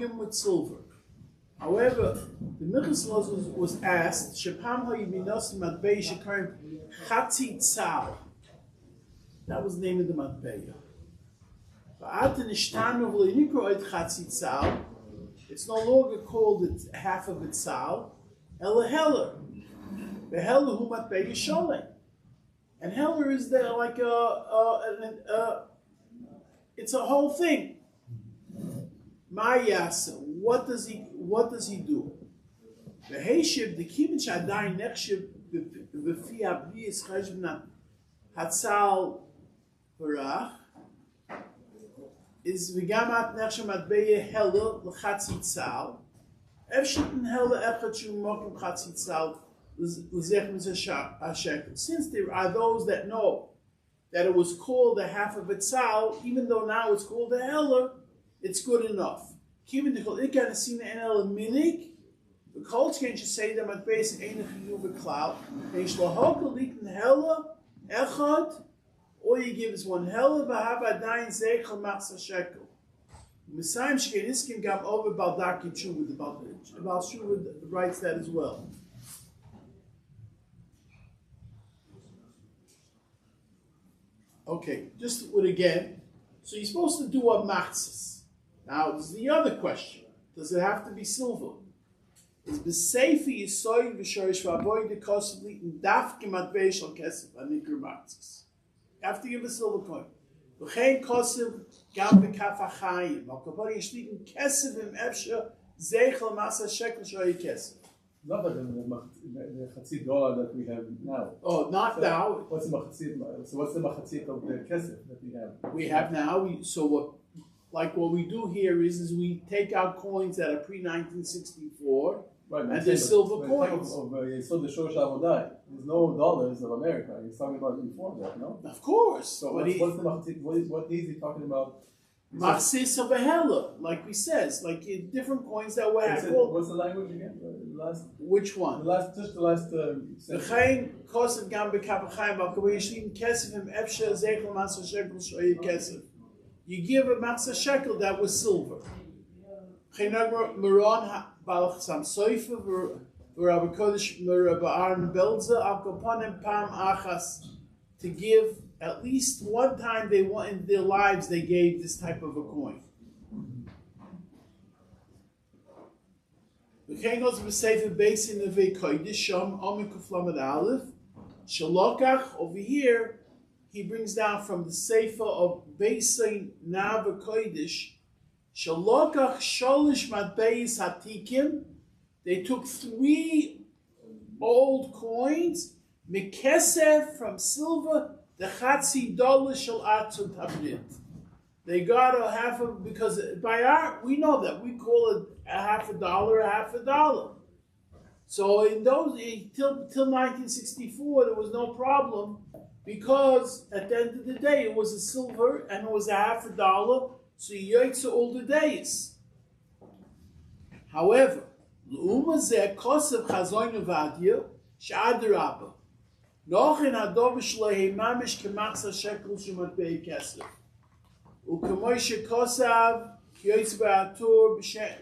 him with silver. However, the Minchas was asked, Shepam ha'yibinosim matbei shekarim chatzi tzal. That was the name of the matbeya. It's no longer called half of its sal, ela heller. The heller hu matbeya sholem. And heller is there like it's a whole thing. Mayasa, what does he do? The heishib, the kibbutz adayin nechshib v'fi abiyis cheshbna hatzal barach is v'gamat nechshim matbeya heller l'chatzi tzal. Efshit heller echad shu mokim chatzi tzal l'zechem zeh. Since there are those that know that it was called a half of a tzal, even though now it's called a heller, it's good enough. Even the Cholika and Sina Enel Minik, the Colts can just say them at base in a Chiyuv cloud. They Shlahok Litin Hella, Echad, all you give is one Hella, Bahaba Dain Zeichel Machsa Shekel. Messiah Shkeniskim got over Baldaki Chu about Shu writes that as well. Okay, just with again. So you're supposed to do a machzas. Now, this is the other question. Does it have to be silver? Is b'seifi yisoy v'shorish v'avoy dekosov litin daf gematbei shal kesef anikr machzas. You have to give a silver coin. V'chein kosov gam b'kaf ha'chayim. Al kapori yishlitin kesef im efsha zeichel masa shekel shoy kesef. Not like the Chatzit dollar that we have now. Oh, not so now. What's the Machatzit? So what's the Machatzit of the Kesef that we have? We have now. What we do here is we take out coins that are pre-1964, right, and they're silver coins. So the Shosh Avodai, there's no dollars of America. He's talking about before that, no? Of course. So what's the Machatzit? What is he talking about? Machzis of a hella, like we says, like different coins that were called. What's the language again? Which one? The last. The chayin kosev gam bekapachayim b'kavayishlim kesef im efsha zeichel masa shekel shoyi kesef. You give a masa shekel that was silver. Chaynag Maron balach sam soifa v'Rabbi Kodesh Rabbi Aaron Belza al kaponim pam achas to give. At least one time they want in their lives they gave this type of a coin. The king goes to Sefer Beis in the Veikoidish Shom Omikuf Lamed Aleph Shalokach. Over here, he brings down from the Sefer of Beisin Nav Koidish Shalokach Sholish Matbeis Hatikim. They took 3 old coins, Mikesef from silver. The Chatzi dollar shall atzut habrit. They got a half of, because by we know that we call it a half a dollar. So in those till 1964 there was no problem, because at the end of the day it was a silver and it was a half a dollar. So you yotze all the days. However, l'uma zeh kosev chazoin uvadia she'adarabah. Noch in Adobe Shlehi Mamish Kemachsa Shekel Shematbei Kesef. Ukemoishe Kosav Kyoitz Ba'atur B'Shem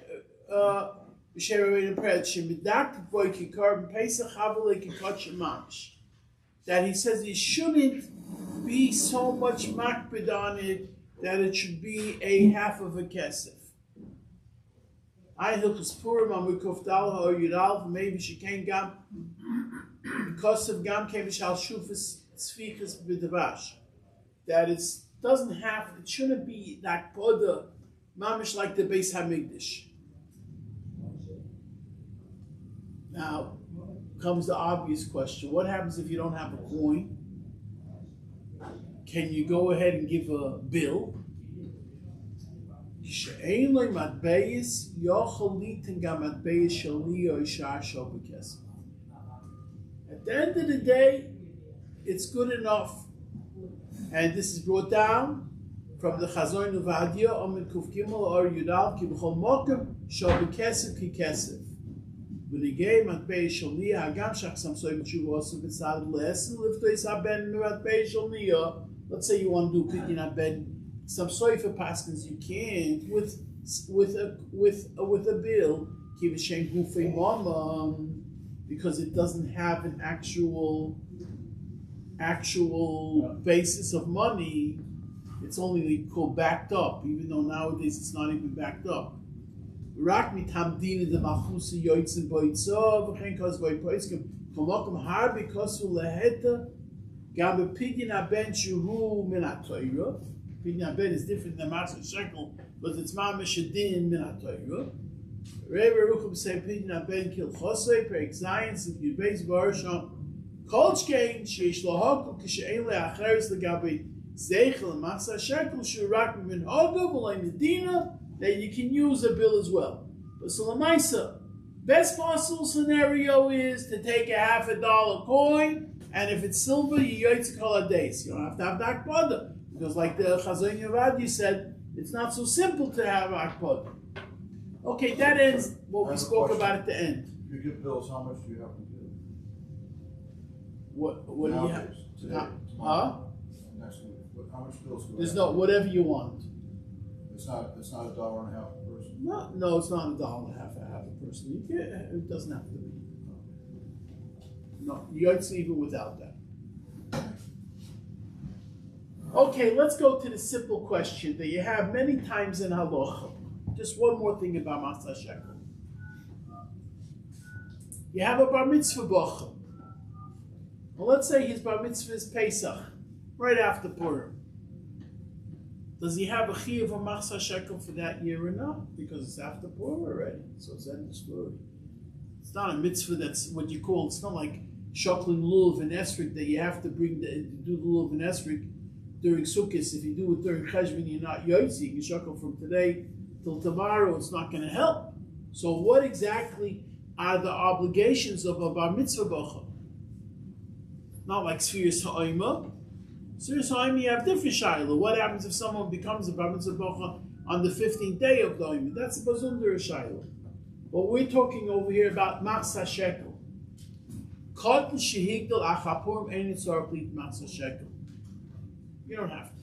Rabbeinu Pred Shemidak Boy Kikar B'Pesach Havale Kikot Shemamish. That he says he shouldn't be so much makbid on it that it should be a half of a kesef. I Hilchus Purim Amukuf Dal or Yudal maybe she can't gam. Because of Gam Kemishal Shufis Sfikas B'Davash, that it shouldn't be that Poda Mamish like the Beis Hamikdash. Now comes the obvious question: what happens if you don't have a coin? Can you go ahead and give a bill? At the end of the day, it's good enough. And this is brought down from the Chazon Uvadia, Omen Kuf Gimel, or Yudal, Ki B'chol Mokem, Shal B'Kesef, Ki Kesef. V'nigei Matbei Shalniya, Hagam Shach Samsoy B'Tshuva Osu B'Tzad L'Esen, Lifto Yisaben Matbei Shalniya. Let's say you want to do Pidyon Aben Samsoy for Paskins, you can't. With with a bill, because it doesn't have an actual basis of money. It's only called backed up, even though nowadays it's not even backed up. Rak mitamdina de machusi yoitzin boitzo v'chein kos boitpoiskim kamakom har bikosu leheta gam bepidin aben shuhu min ha'toyra. Pidin aben is different than matzah shekel, but it's mamish adin min ha'toyra. Rebbe Rucham say pidin aben kil chosei perik zayin sif yudbeis barasham kolchkein sheish lohakul kishein le'acheres legabi zeichel matzah shekel shurak min hogav v'lay medina. That you can use a bill as well. But so Lamaisa, best possible scenario is to take a $50 coin, and if it's silver, you yotze kol hadays. You don't have to have the akpada. Because like the Chazon Yavadi said, it's not so simple to have akpada. Okay, that ends what we spoke about at the end. If you give bills, how much do you have to give? What do you have? Today, Huh? Next week. How much bills do There's I no, have? whatever you want. It's not $1.50 a person. No, it's not $1.50 a person. You can, it doesn't have to be. No, you yotze even without that. Okay, let's go to the simple question that you have many times in halacha. Just one more thing about matzah shekel. You have a bar mitzvah bocha. Well, let's say his bar mitzvah is Pesach, right after Purim. Does he have a chiyuv of matzah shekel for that year or not? Because it's after Purim already, so it's end of story. It's not a mitzvah that's what you call. It's not like shokling lulav and esrik that you have to do the lulav and esrik during Sukkot. If you do it during Cheshvan, you're not yotze. You can shokel from today till tomorrow. It's not going to help. So, what exactly are the obligations of a bar mitzvah bocha? Not like Sfiras Ha'oima. Sfiras Ha'oima, you have different shayla. What happens if someone becomes a bar mitzvah bocha on the 15th day of the Oima? That's a Bostoner shayla. But we're talking over here about matzah shekel. Katan shehigdal achapurim ein tzarich lit matzah shekel. You don't have to.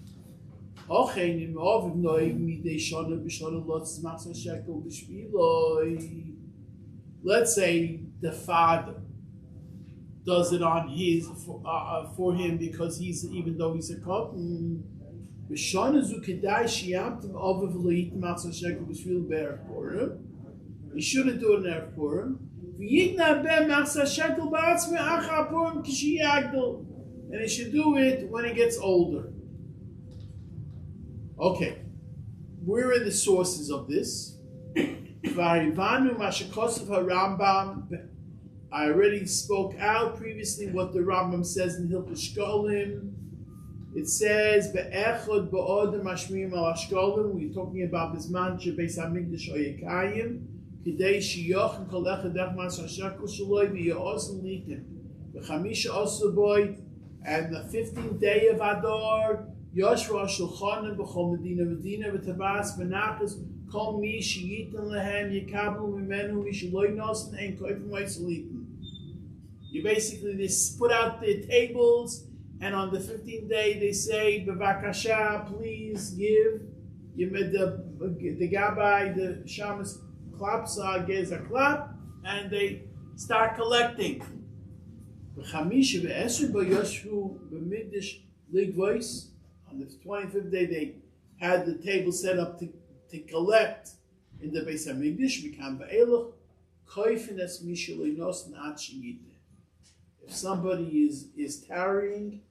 Let's say the father does it on his for him because he's, even though he's a cotton. He shouldn't do it in Erev Purim. And he should do it when he gets older. Okay, where are the sources of this? I already spoke out previously what the Rambam says in Hilchos Shkolim. It says, "Be'echad ba'odem mashmiim al hashkolim." We're talking about Bisman shebeis hamikdash oyekayim, kidei shiyochen kol echad dech mas hashekel shaloi v'yo'osin litim v'chamisha osaboy, and the 15th day of Adar, Yoshua Shulchanan b'chol Medina Medina v'tabas benachas kol mi sheyitin lehem yekablu mimenu mishaloi nosin ein koifim oisalitim. You basically, they put out their tables, and on the 15th day they say, Bevakasha, please give. You made the Gabbai, the Shamas claps, gives a clap, and they start collecting. On the 25th day, they had the table set up to collect in the Beis HaMikdash. If somebody is tarrying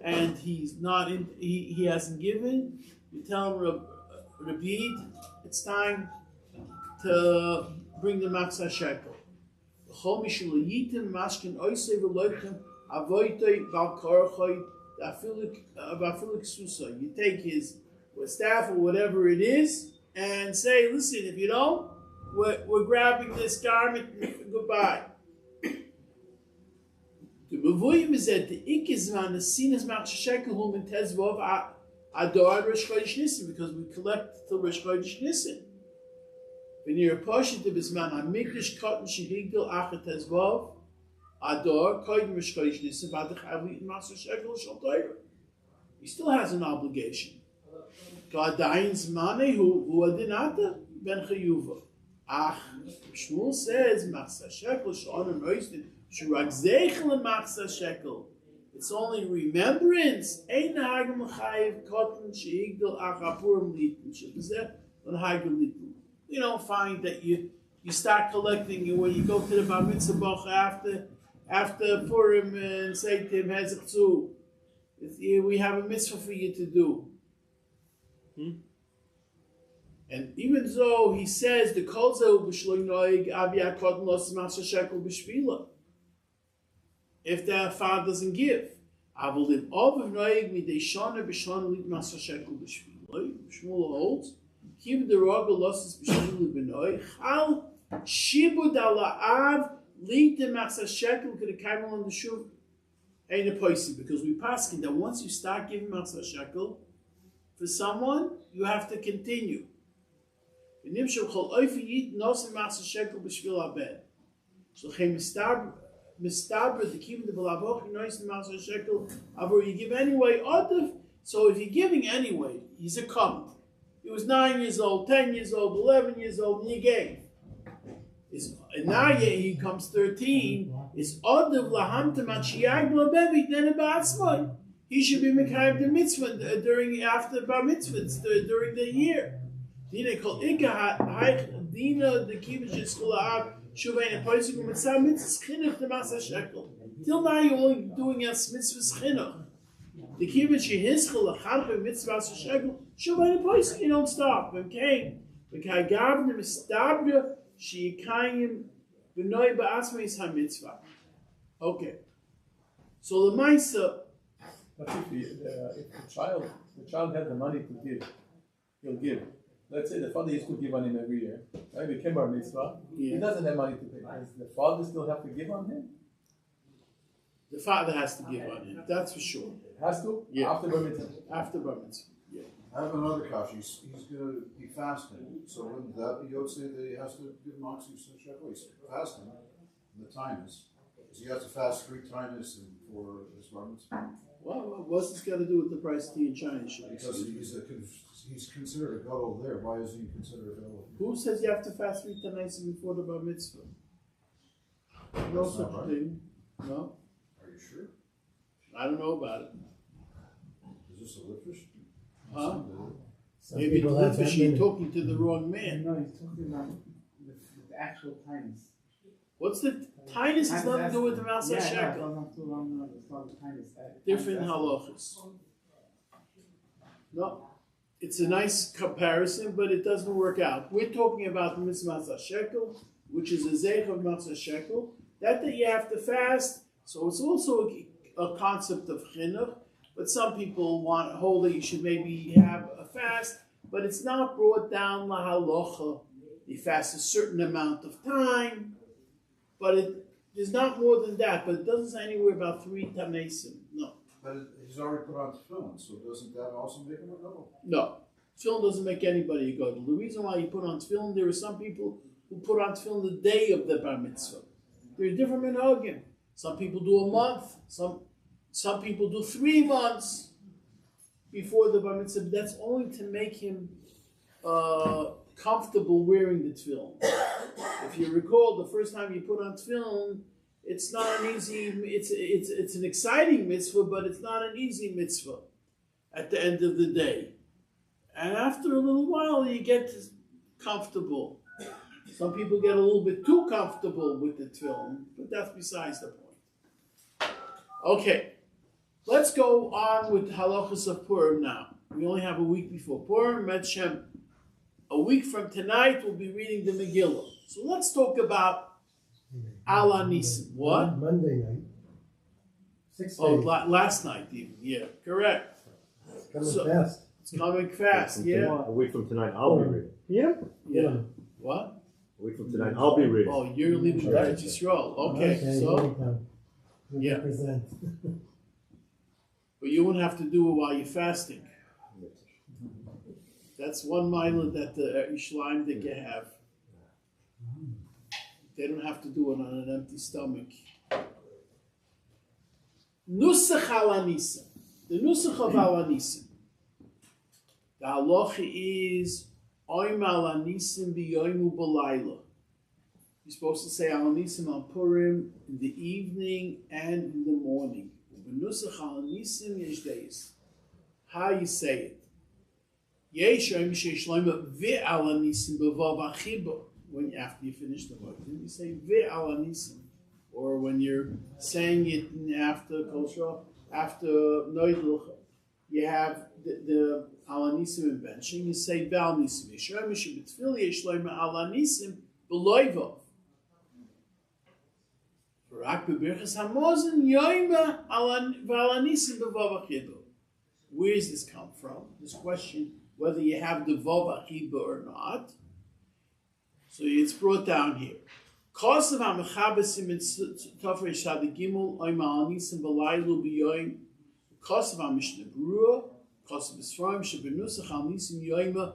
and he's not in, he hasn't given, you tell him, Rabbi, it's time to bring the matzah shekel. You take his staff or whatever it is and say, listen, if you don't, we're grabbing this garment, goodbye. The Mevuim is that the Ikizman, the Sinas Matzah Shekel, Hum and Tezvov, Adar Rosh Chodesh Nisan, because we collect till Rosh Chodesh Nisan. When you're a portion to Bisman, HaMikdash Katan Shehigdal Achat Tezvov, Adar, Kodim Rosh Chodesh Nisan, Vadach Avit Matzah Shekel Shal Torah. He still has an obligation. God Dayin Zmane, who adinata, ben chayuva. Ach, Shmuel says, machsa shekel she'onim roistin shurak zeichel machsa shekel. It's only remembrance. Ein hagam l'chayiv kotten she'igdal ach apurim litin shebezeh l'hagam litin. You don't find that you start collecting, and when you go to the bar mitzvah bach after Purim and say to him, Hezek zu, we have a mitzvah for you to do. And even though he says the kol zeh b'shloim noig abi akodin los masa shekel b'shvila, if the father doesn't give, avol im ovav noig midei shana b'shana lit masa shekel b'shvila. Shmuel holds kim derogel losses b'shvila b'noig chal shibud ala av lit masa shekel k'dekayim on the shuv ain't a poisi, because we pass that once you start giving masa shekel for someone, you have to continue. So you give anyway. So if you're giving anyway, he's a come. He was 9 years old, 10 years old, 11 years old, and you gave. And now he comes 13. It's odav lahamta machiag labevi then ba'atzmai. He should be mekayim the mitzvah after bar mitzvahs during the year. Dina kol ikah haich dina the kibbutz sheskulav shuvein a poisik u'mitzvah mitzvahs chinuch the masa shekel. Till now you're only doing as mitzvahs chinuch. The kibbutz shehiskul acharpe mitzvah shekel shuvein a poisik. You don't stop. Okay. Because gav the mistabra sheikayim b'noi ba'asmai is ha-mitzvah. Okay. So the Maisa. But if the child has the money to give, he'll give. Let's say the father used to give on him every year. Right? He became bar mitzvah. Yeah. He doesn't have money to pay. Does the father still have to give on him? The father has to give on him. That's for sure. Has to? Yeah. After bar mitzvah. After bar mitzvah. Yeah. I have another kasha. He's going to be fasting. So wouldn't that be Yotzei that he has to give Moxie shekel? He's fasting. And the time is. So he has to fast 3 times for his bar mitzvah. Well, what's this got to do with the price of tea in China? Because he's considered a gadol there. Why is he considered a gadol? Who says you have to fast 3 times before the bar mitzvah? No That's such not right. thing. No. Are you sure? I don't know about it. Is this a litfish? Huh? Some Maybe the people have litfish, that you're many. talking to the wrong man. No, he's talking about the actual times. What's the tinus has nothing to do with the Masa Yeah, Shekel. no, not too long. It's not the times. Different halachas. No, it's a nice comparison, but it doesn't work out. We're talking about the mitzvah shekel, which is a zeich of matzah shekel. That you have to fast. So it's also a concept of chinuch. But some people hold that you should maybe have a fast, but it's not brought down la halacha. You fast a certain amount of time, but there's not more than that. But it doesn't say anywhere about 3 tamesim. No. But he's already put on tefillin, so doesn't that also make him a gadol? No. Tefillin doesn't make anybody a gadol. The reason why you put on tefillin, there are some people who put on tefillin the day of the bar mitzvah. There are different minhagim. Some people do a month. Some people do 3 months before the bar mitzvah. That's only to make him comfortable wearing the tefillin. If you recall, the first time you put on tefillin, it's not an easy. It's an exciting mitzvah, but it's not an easy mitzvah. At the end of the day, and after a little while, you get comfortable. Some people get a little bit too comfortable with the tefillin, but that's besides the point. Okay, let's go on with halachas of Purim now. We only have a week before Purim. Metzhem, a week from tonight, we'll be reading the Megillah. So let's talk about Ala Nisim. What? Monday night. 6 Oh, days. last night even. Yeah, correct. It's coming So- fast. It's coming fast. Yeah. A week from tonight, I'll be reading. Yeah. What? A week from tonight, I'll be reading. Oh, you're leaving Eretz Yisrael. Okay, so, anytime. We Yeah. represent. but you won't have to do it while you're fasting. That's one mile that the Yishlayim that you have. They don't have to do it on an empty stomach. Nusach ala nisim. The nusach of ala nisim. The halacha is Oim al anisim biyoimu b'layla. You're supposed to say al anisim al Purim in the evening and in the morning. Ubenusach al anisim yesh days. How you say it? Yesh oim shesh loima ve al anisim b'vav achiba. When after you finish the word, then you say ve al anisim. Or when you're saying it after kosher, after noidluch, you have the al anisim in benching. You say ve al anisim. Yesh oim shesh b'tfil yesh loima al anisim b'loivav. Rak b'birchas hamozin yoima v'al anisim b'vav achiba. Where does this come from? This question, whether you have the vav achiba or not. So it's brought down here. Kosav ha'mechabesim in Tofrei Shad Gimel oim al anisim b'laylu b'yoim. Kosav ha'mishnah brura. Kosav b'sfarim shebenusach al anisim yoima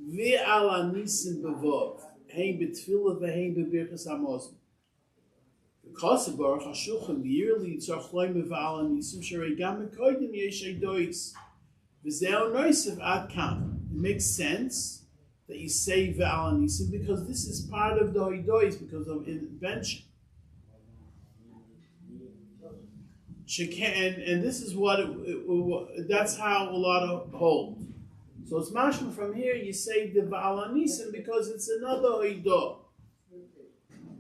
v'al anisim b'vav. Hein b'tfilah v'hein b'birchas hamozin. Because of Baruch HaShulchan, the yearly tzarch loim v'al anisim sharei gam mekoidim yesh eidois v'zeo noisev ad kam. It makes sense that you say v'al anisim because this is part of the eidois because of invention. And this is what that's how a lot of hold. So it's mashma from here. You say the v'al anisim because it's another eidah.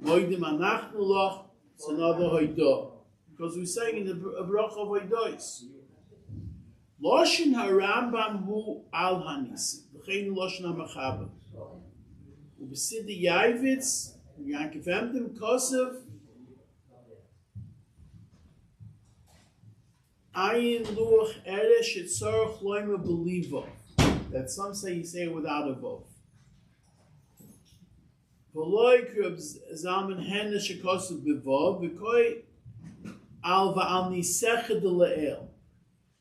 Moidim anachnu loch. It's another hoidah. Because we're saying in the bracha of hoidois. Loshin harambam hu al hanisim. V'chein loshin ha'machaba. U'b'sid yayvitz, Yankiv Emdim Kosev, Ayin luach eresh etzorach loima believov. That some say you say it without a vov.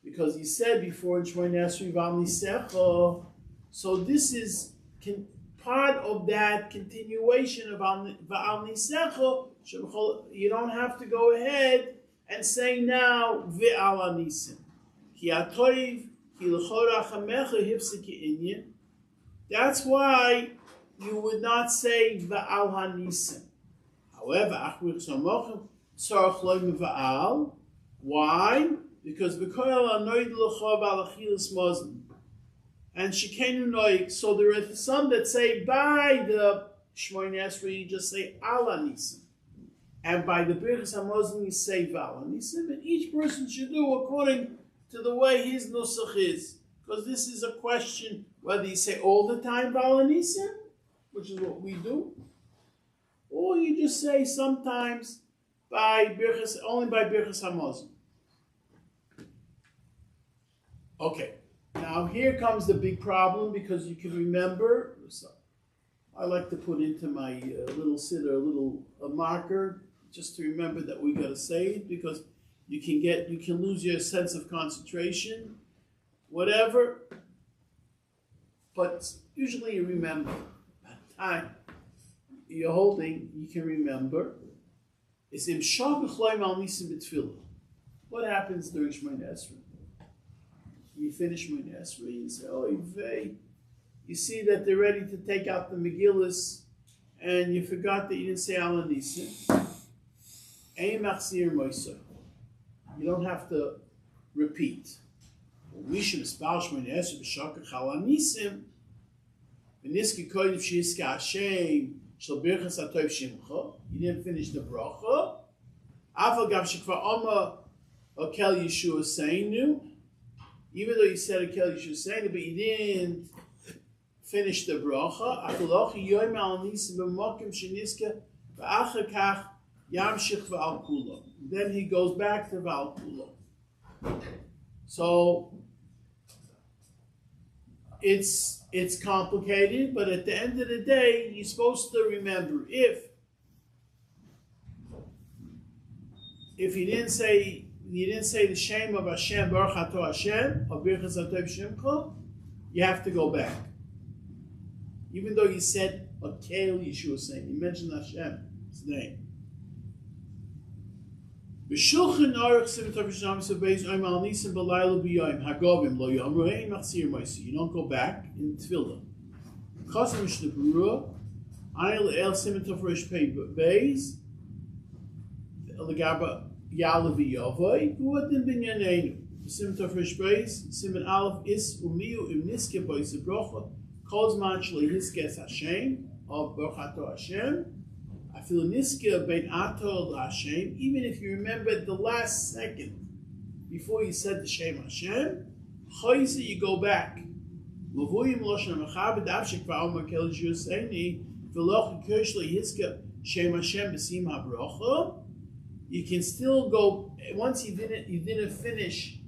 Because he said before in Shmoyne Esrei Val Nisecha, so this is part of that continuation of Val Nisecha. You don't have to go ahead and say now Ve'al Anisim. Ki atoiv ki l'chora chamecha hipsiki inyan. That's why you would not say Va'al Hanisim. However, Achmir Tzomochem Tzorach Loim Va'al. Why? Because V'koyal Anoid L'chov Al Achilas Mozen. And Shekenu Noik. So there are some that say by the Shmoyne Esrei you just say Al Hanisim. And by the Birchas HaMozen you say Va'al Hanisim. And each person should do according to the way his nusach is. Because this is a question whether you say all the time Va'al Hanisim, which is what we do, or you just say sometimes only by Birchas HaMozen. Okay, now here comes the big problem because you can remember. So I like to put into my little siddur a marker just to remember that we got to say it because you can lose your sense of concentration, whatever. But usually you remember. Time you're holding, you can remember. It's imshach chloim al nisim b'tfilah. What happens during Shmoyne Esrei? You finish Shmoyne Esrei and say, "Oh, you see that they're ready to take out the Megillas, and you forgot that you didn't say al nisim." Ein machzir moisa. You don't have to repeat. We should spell Shmoyne Esrei b'shakach al nisim. You didn't finish the bracha. Even though you said Akel Yeshua Seinu, but you didn't finish the bracha. Then he goes back to Val Kula. So it's complicated, but at the end of the day, you're supposed to remember if you didn't say the shame of Hashem, Baruch Ato Hashem, of Birchas Atov Shimcha, you have to go back. Even though you said Akel Yeshua saying, you mentioned Hashem's name. B'shulchan aruch simitav shnam sebeis oim al nisim b'layla b'yoyim hagavim lo yomru ein machzir moisi. You don't go back in tefillah. Chasam Mishnah Berurah, Ayel El Siman Tov Reish Pei Beis, Legaba Yalav Yavai, Guatin Binyaneinu. Siman Tov Reish Beis, Siman Aleph Is Umiu Im Niske Bois Brocha, Kol Zman Shlo Hiskes Hashem, of Berchato Hashem. I feel Niske Ben Atol Hashem, even if you remember at the last second before you said the Shem Hashem, Chayze, you go back. Lavuyim Loshan Mechabed Avshik Va'omer Kel Juseni, Veloch Kirshli Hiske Shem Hashem Besim HaBrocha. You can still go, once you didn't finish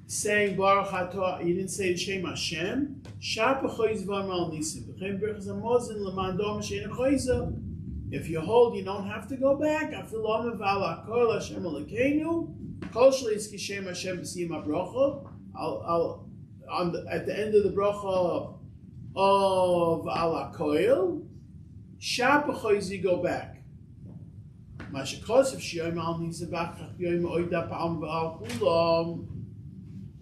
saying Baruch Atah, you didn't say the Shem Hashem, Shapa Chayze V'amal Nisim, V'chem Berchaz HaMozin L'mandom Shein Chayze. If you hold, you don't have to go back. I feel Omer V'ala Kol Hashem Elokeinu, Kol Shli Hiske Shem Hashem Besim HaBrocha. At the end of the bracha of Ala Koil, Shapachos, you go back.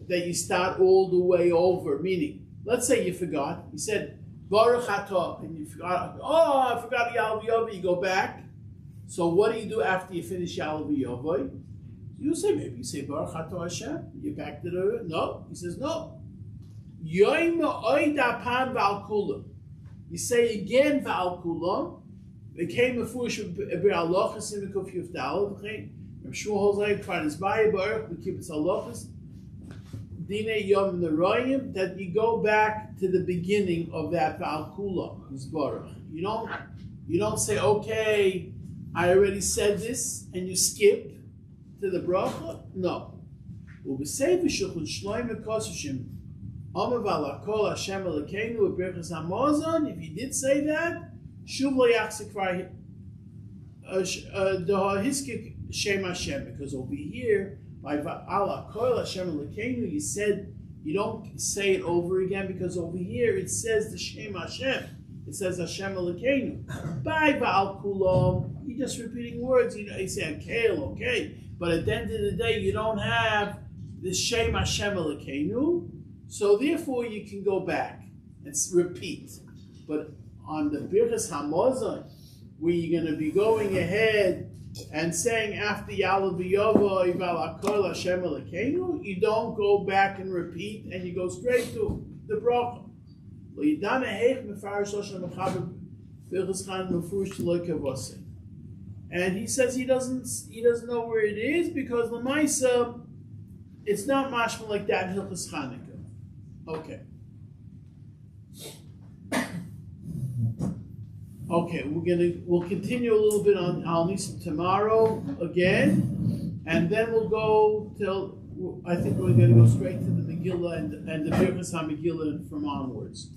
That you start all the way over. Meaning, let's say you forgot. You said Baruch Atah, and you forgot. Oh, I forgot Yalav Yavai. You go back. So what do you do after you finish Yalav Yavai? You say maybe you say Baruch Atah Hashem. You back to the no. He says no. You say again Val Kulam. Became a foolish Be'alachas in the Kuf Yufdal. I'm sure Jose tried his Baruch. We keep it halachas. Dine Yom Nerayim, that you go back to the beginning of that Val Kulam, who's Baruch. You don't say, okay, I already said this, and you skip to the bracha? No. If you did say that, because over here, by Ala Kol Hashem Elokeinu, you said you don't say it over again because over here it says the Shem Hashem. It says Hashem Elokeinu. By Ba'al Kulam, you're just repeating words. You say okay, but at the end of the day, you don't have the Shem Hashem Elokeinu, so therefore you can go back and repeat. But on the Birchas Hamazon, where you're going to be going ahead and saying after Yalav Yavai Val Kol Hashem Elokeinu, you don't go back and repeat, and you go straight to the bracha. And he says he doesn't know where it is because Lamaisa, it's not mashma like that in Hilchas Chanukah. Okay. Okay, we'll continue a little bit on Al Nisim tomorrow again, and then we'll go till I think we're going to go straight to the Megillah and the Birchas HaMegillah from onwards.